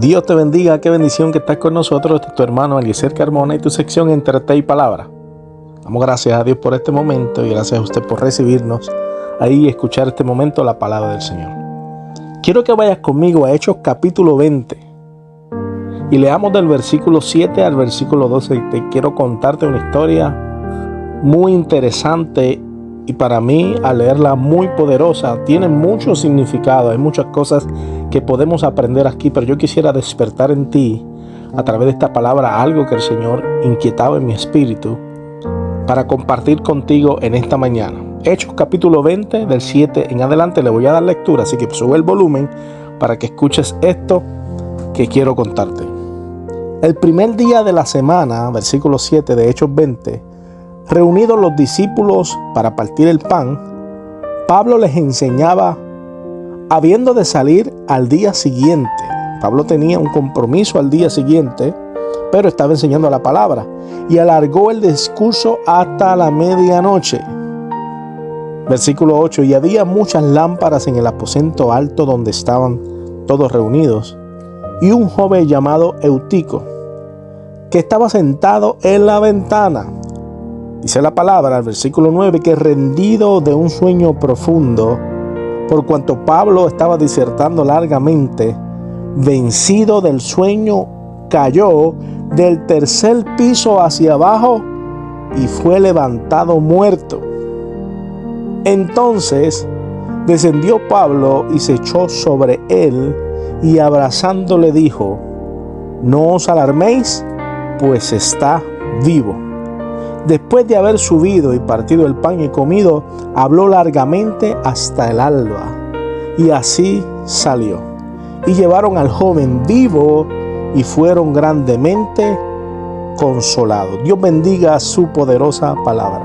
Dios te bendiga, qué bendición que estás con nosotros. Este es tu hermano Eliezer Carmona y tu sección Entre Té y Palabra. Damos gracias a Dios por este momento y gracias a usted por recibirnos ahí y escuchar este momento la palabra del Señor. Quiero que vayas conmigo a Hechos capítulo 20 y leamos del versículo 7 al versículo 12. Te quiero contarte una historia muy interesante y para mí, al leerla, muy poderosa. Tiene mucho significado, hay muchas cosas que podemos aprender aquí, pero yo quisiera despertar en ti, a través de esta palabra, algo que el Señor inquietaba en mi espíritu para compartir contigo en esta mañana. Hechos capítulo 20, del 7 en adelante, le voy a dar lectura, así que sube el volumen para que escuches esto que quiero contarte. El primer día de la semana, versículo 7 de Hechos 20, reunidos los discípulos para partir el pan, Pablo les enseñaba, habiendo de salir al día siguiente. Pablo tenía un compromiso al día siguiente, pero estaba enseñando la palabra, y alargó el discurso hasta la medianoche. Versículo 8, y había muchas lámparas en el aposento alto donde estaban todos reunidos, y un joven llamado Eutico, que estaba sentado en la ventana. Dice la palabra, el versículo 9, que rendido de un sueño profundo, por cuanto Pablo estaba disertando largamente, vencido del sueño, cayó del tercer piso hacia abajo y fue levantado muerto. Entonces descendió Pablo y se echó sobre él y abrazándole dijo: no os alarméis, pues está vivo. Después de haber subido y partido el pan y comido, habló largamente hasta el alba, y así salió. Y llevaron al joven vivo y fueron grandemente consolados. Dios bendiga su poderosa palabra.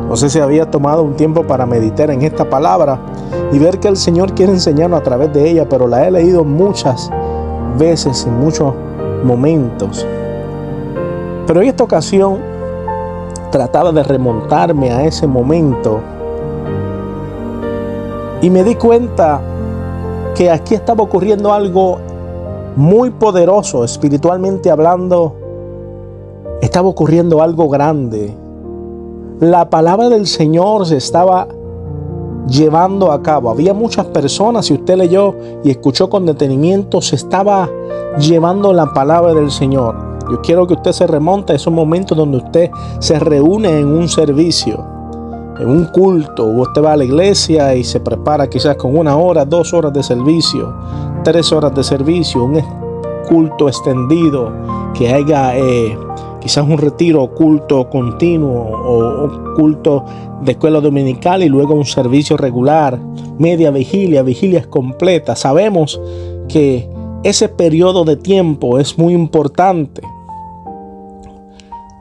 No sé si había tomado un tiempo para meditar en esta palabra y ver que el Señor quiere enseñarnos a través de ella, pero la he leído muchas veces en muchos momentos. Pero en esta ocasión trataba de remontarme a ese momento y me di cuenta que aquí estaba ocurriendo algo muy poderoso, espiritualmente hablando. Estaba ocurriendo algo grande. La palabra del Señor se estaba llevando a cabo. Había muchas personas, si usted leyó y escuchó con detenimiento, se estaba llevando la palabra del Señor. Yo quiero que usted se remonte a esos momentos donde usted se reúne en un servicio, en un culto. Usted va a la iglesia y se prepara quizás con 1 hora, 2 horas de servicio, 3 horas de servicio, un culto extendido, que haya quizás un retiro, culto continuo o culto de escuela dominical y luego un servicio regular, media vigilia, vigilias completas. Sabemos que ese periodo de tiempo es muy importante.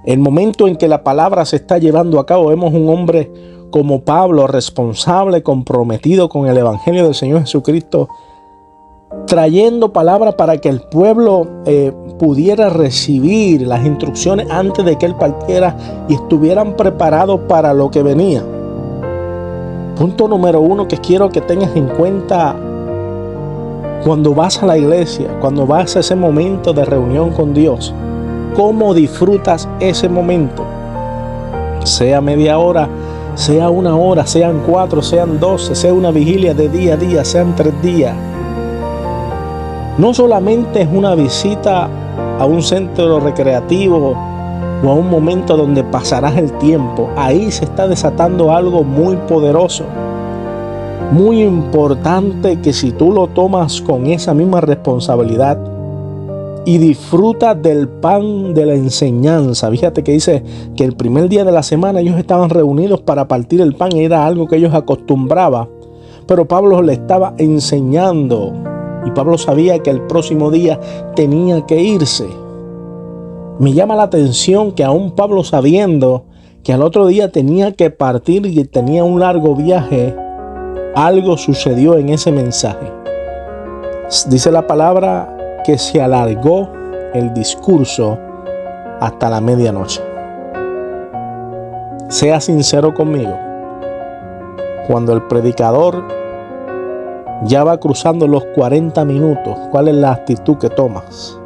El momento en que la palabra se está llevando a cabo, vemos un hombre como Pablo, responsable, comprometido con el evangelio del Señor Jesucristo, trayendo palabra para que el pueblo pudiera recibir las instrucciones antes de que él partiera y estuvieran preparados para lo que venía. Punto número 1 que quiero que tengas en cuenta cuando vas a la iglesia, cuando vas a ese momento de reunión con Dios. ¿Cómo disfrutas ese momento? Sea media hora, sea 1 hora, sean 4, sean 12, sea una vigilia de día a día, sean 3 días. No solamente es una visita a un centro recreativo o a un momento donde pasarás el tiempo. Ahí se está desatando algo muy poderoso, muy importante, que si tú lo tomas con esa misma responsabilidad y disfrutas del pan de la enseñanza. Fíjate que dice que el primer día de la semana ellos estaban reunidos para partir el pan, era algo que ellos acostumbraban, pero Pablo le estaba enseñando y Pablo sabía que el próximo día tenía que irse. Me llama la atención que aún Pablo, sabiendo que al otro día tenía que partir y tenía un largo viaje, algo sucedió en ese mensaje. Dice la palabra que se alargó el discurso hasta la medianoche. Sea sincero conmigo. Cuando el predicador Ya va cruzando los 40 minutos. ¿Cuál es la actitud que tomas?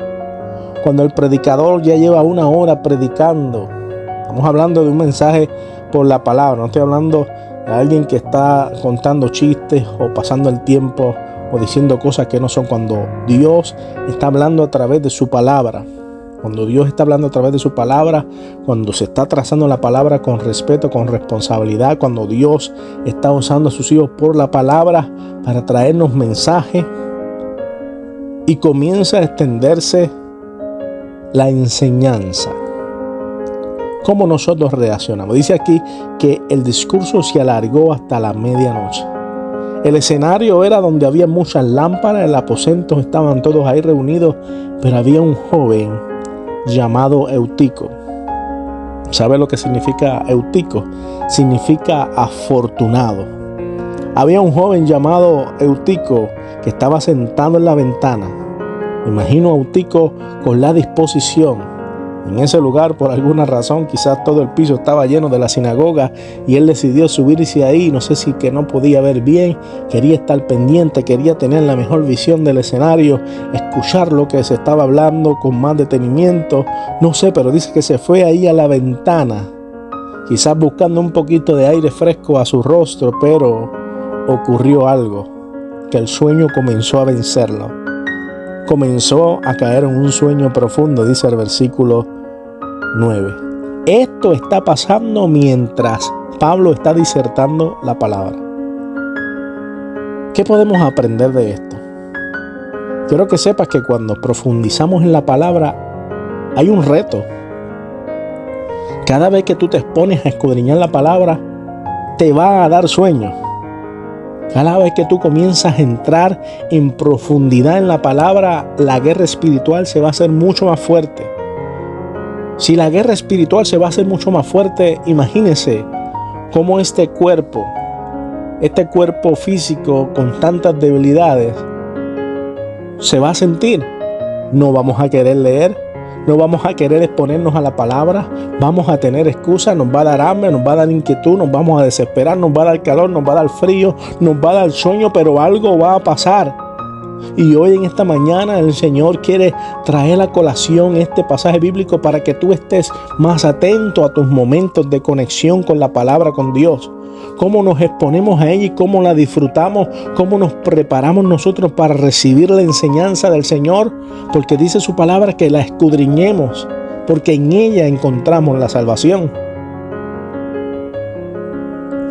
Cuando el predicador ya lleva 1 hora predicando, estamos hablando de un mensaje por la palabra, no estoy hablando de alguien que está contando chistes o pasando el tiempo o diciendo cosas que no son. Cuando Dios está hablando a través de su palabra, cuando Dios está hablando a través de su palabra, cuando se está trazando la palabra con respeto, con responsabilidad, cuando Dios está usando a sus hijos por la palabra para traernos mensajes y comienza a extenderse la enseñanza. ¿Cómo nosotros reaccionamos? Dice aquí que el discurso se alargó hasta la medianoche. El escenario era donde había muchas lámparas, el aposento estaban todos ahí reunidos, pero había un joven llamado Eutico. ¿Sabe lo que significa Eutico? Significa afortunado. Había un joven llamado Eutico que estaba sentado en la ventana. Imagino a Eutico con la disposición. En ese lugar, por alguna razón, quizás todo el piso estaba lleno de la sinagoga y él decidió subirse ahí. No sé si que no podía ver bien, quería estar pendiente, quería tener la mejor visión del escenario, escuchar lo que se estaba hablando con más detenimiento. No sé, pero dice que se fue ahí a la ventana, quizás buscando un poquito de aire fresco a su rostro, pero ocurrió algo, que el sueño comenzó a vencerlo. Comenzó a caer en un sueño profundo, dice el versículo 9. Esto está pasando mientras Pablo está disertando la palabra. ¿Qué podemos aprender de esto? Quiero que sepas que cuando profundizamos en la palabra hay un reto. Cada vez que tú te expones a escudriñar la palabra, te va a dar sueño. Cada vez que tú comienzas a entrar en profundidad en la palabra, la guerra espiritual se va a hacer mucho más fuerte. Si la guerra espiritual se va a hacer mucho más fuerte, imagínese cómo este cuerpo físico con tantas debilidades, se va a sentir. No vamos a querer leer, no vamos a querer exponernos a la palabra, vamos a tener excusas, nos va a dar hambre, nos va a dar inquietud, nos vamos a desesperar, nos va a dar calor, nos va a dar frío, nos va a dar sueño, pero algo va a pasar. Y hoy en esta mañana el Señor quiere traer a colación este pasaje bíblico para que tú estés más atento a tus momentos de conexión con la palabra, con Dios. Cómo nos exponemos a ella y cómo la disfrutamos, cómo nos preparamos nosotros para recibir la enseñanza del Señor, porque dice su palabra que la escudriñemos, porque en ella encontramos la salvación.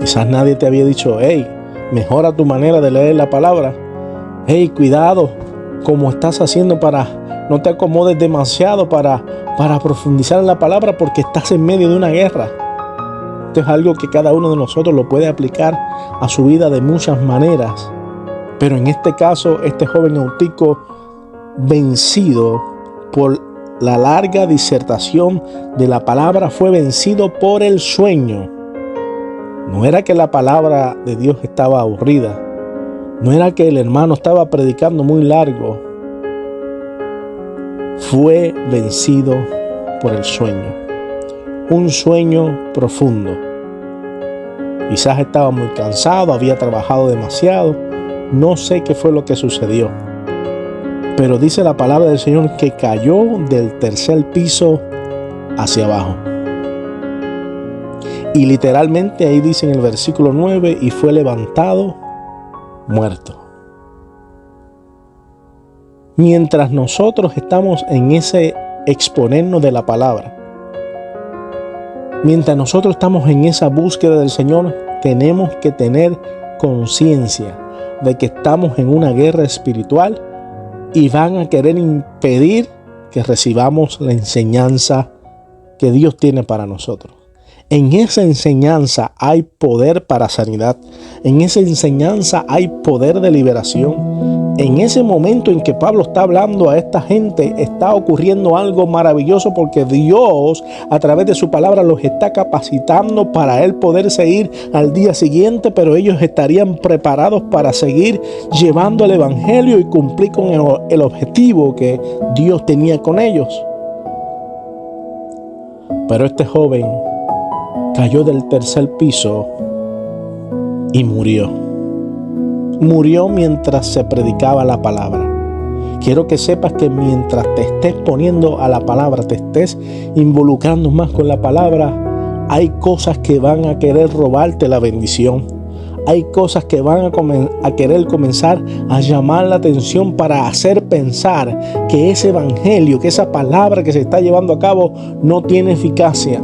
Quizás nadie te había dicho, hey, mejora tu manera de leer la palabra. Hey, cuidado, como estás haciendo no te acomodes demasiado para profundizar en la palabra, porque estás en medio de una guerra. Esto es algo que cada uno de nosotros lo puede aplicar a su vida de muchas maneras. Pero en este caso, este joven Eutico, vencido por la larga disertación de la palabra, fue vencido por el sueño. No era que la palabra de Dios estaba aburrida. No era que el hermano estaba predicando muy largo. Fue vencido por el sueño. Un sueño profundo. Quizás estaba muy cansado, había trabajado demasiado. No sé qué fue lo que sucedió. Pero dice la palabra del Señor que cayó del 3er piso hacia abajo. Y literalmente ahí dice en el versículo 9, y fue levantado muerto. Mientras nosotros estamos en ese exponernos de la palabra, mientras nosotros estamos en esa búsqueda del Señor, tenemos que tener conciencia de que estamos en una guerra espiritual y van a querer impedir que recibamos la enseñanza que Dios tiene para nosotros. En esa enseñanza hay poder para sanidad. En esa enseñanza hay poder de liberación. En ese momento en que Pablo está hablando a esta gente, está ocurriendo algo maravilloso, porque Dios a través de su palabra los está capacitando para él poder seguir al día siguiente, pero ellos estarían preparados para seguir llevando el evangelio y cumplir con el objetivo que Dios tenía con ellos. Pero este joven cayó del 3er piso y murió. murió mientras se predicaba la palabra. Quiero que sepas que mientras te estés poniendo a la palabra, te estés involucrando más con la palabra, hay cosas que van a querer robarte la bendición. Hay cosas que van a querer comenzar a llamar la atención para hacer pensar que ese evangelio, que esa palabra que se está llevando a cabo no tiene eficacia.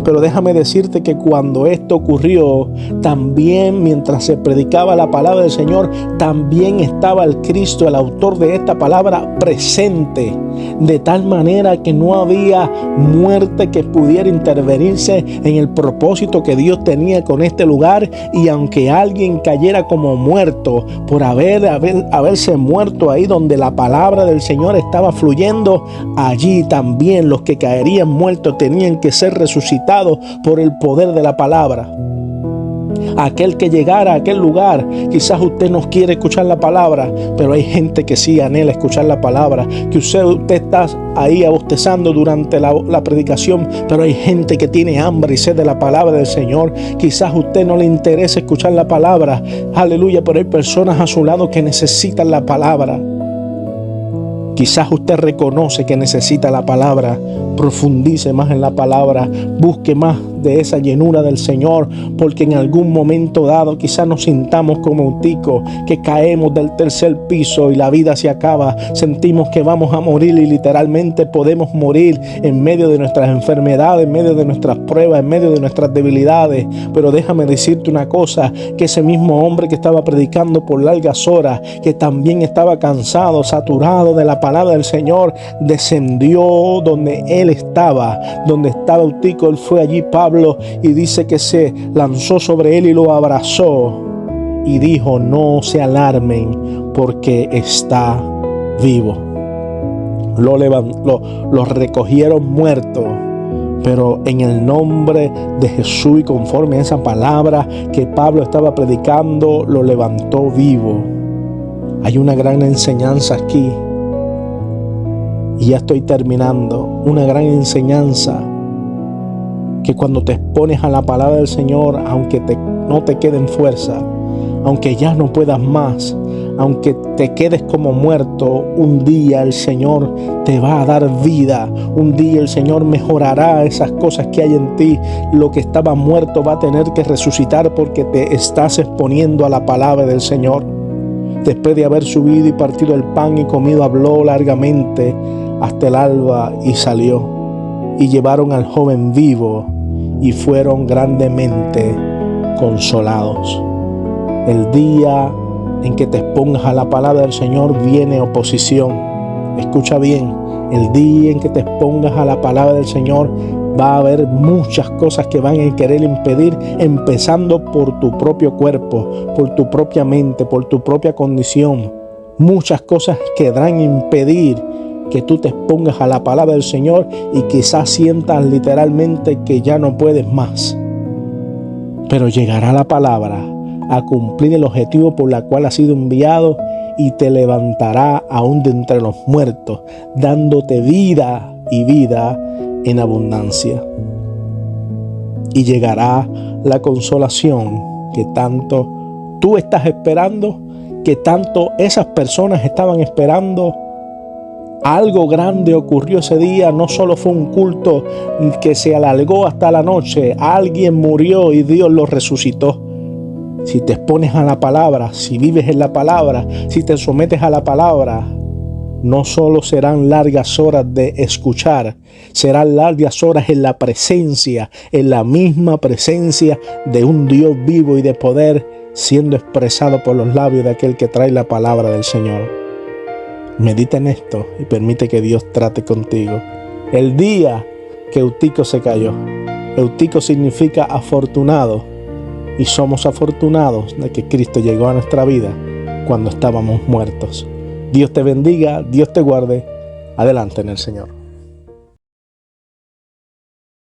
Pero déjame decirte que cuando esto ocurrió, también mientras se predicaba la palabra del Señor, también estaba el Cristo, el autor de esta palabra, presente. De tal manera que no había muerte que pudiera intervenirse en el propósito que Dios tenía con este lugar. Y aunque alguien cayera como muerto por haberse muerto ahí donde la palabra del Señor estaba fluyendo, allí también los que caerían muertos tenían que ser resucitados por el poder de la palabra. Aquel que llegara a aquel lugar, quizás usted no quiere escuchar la palabra, pero hay gente que sí anhela escuchar la palabra. Que usted está ahí abostezando durante la predicación, pero hay gente que tiene hambre y sed de la palabra del Señor. Quizás a usted no le interesa escuchar la palabra, aleluya, pero hay personas a su lado que necesitan la palabra. Quizás usted reconoce que necesita la palabra, profundice más en la palabra, busque más de esa llenura del Señor, porque en algún momento dado quizás nos sintamos como un tico, que caemos del tercer piso y la vida se acaba, sentimos que vamos a morir y literalmente podemos morir en medio de nuestras enfermedades, en medio de nuestras pruebas, en medio de nuestras debilidades. Pero déjame decirte una cosa, que ese mismo hombre que estaba predicando por largas horas, que también estaba cansado, saturado de la palabra del Señor, descendió donde él estaba, donde estaba Eutico. Él fue allí, Pablo, y dice que se lanzó sobre él y lo abrazó y dijo: no se alarmen, porque está vivo. Lo recogieron muerto, pero en el nombre de Jesús y conforme a esa palabra que Pablo estaba predicando, lo levantó vivo. Hay una gran enseñanza aquí, y ya estoy terminando. Una gran enseñanza, que cuando te expones a la palabra del Señor, aunque no te queden fuerza, aunque ya no puedas más, aunque te quedes como muerto, un día el Señor te va a dar vida. Un día el Señor mejorará esas cosas que hay en ti. Lo que estaba muerto va a tener que resucitar, porque te estás exponiendo a la palabra del Señor. Después de haber subido y partido el pan y comido, habló largamente hasta el alba y salió. Y llevaron al joven vivo y fueron grandemente consolados. El día en que te expongas a la palabra del Señor viene oposición. Escucha bien, el día en que te expongas a la palabra del Señor va a haber muchas cosas que van a querer impedir, empezando por tu propio cuerpo, por tu propia mente, por tu propia condición. Muchas cosas querrán impedir que tú te expongas a la palabra del Señor, y quizás sientas literalmente que ya no puedes más. Pero llegará la palabra a cumplir el objetivo por la cual has sido enviado, y te levantará aún de entre los muertos, dándote vida y vida en abundancia. Y llegará la consolación que tanto tú estás esperando, que tanto esas personas estaban esperando. Algo grande ocurrió ese día. No solo fue un culto que se alargó hasta la noche. Alguien murió y Dios lo resucitó. Si te expones a la palabra, si vives en la palabra, si te sometes a la palabra, no solo serán largas horas de escuchar, serán largas horas en la presencia, en la misma presencia de un Dios vivo y de poder, siendo expresado por los labios de aquel que trae la palabra del Señor. Medita en esto y permite que Dios trate contigo. El día que Eutico se cayó. Eutico significa afortunado, y somos afortunados de que Cristo llegó a nuestra vida cuando estábamos muertos. Dios te bendiga, Dios te guarde. Adelante en el Señor.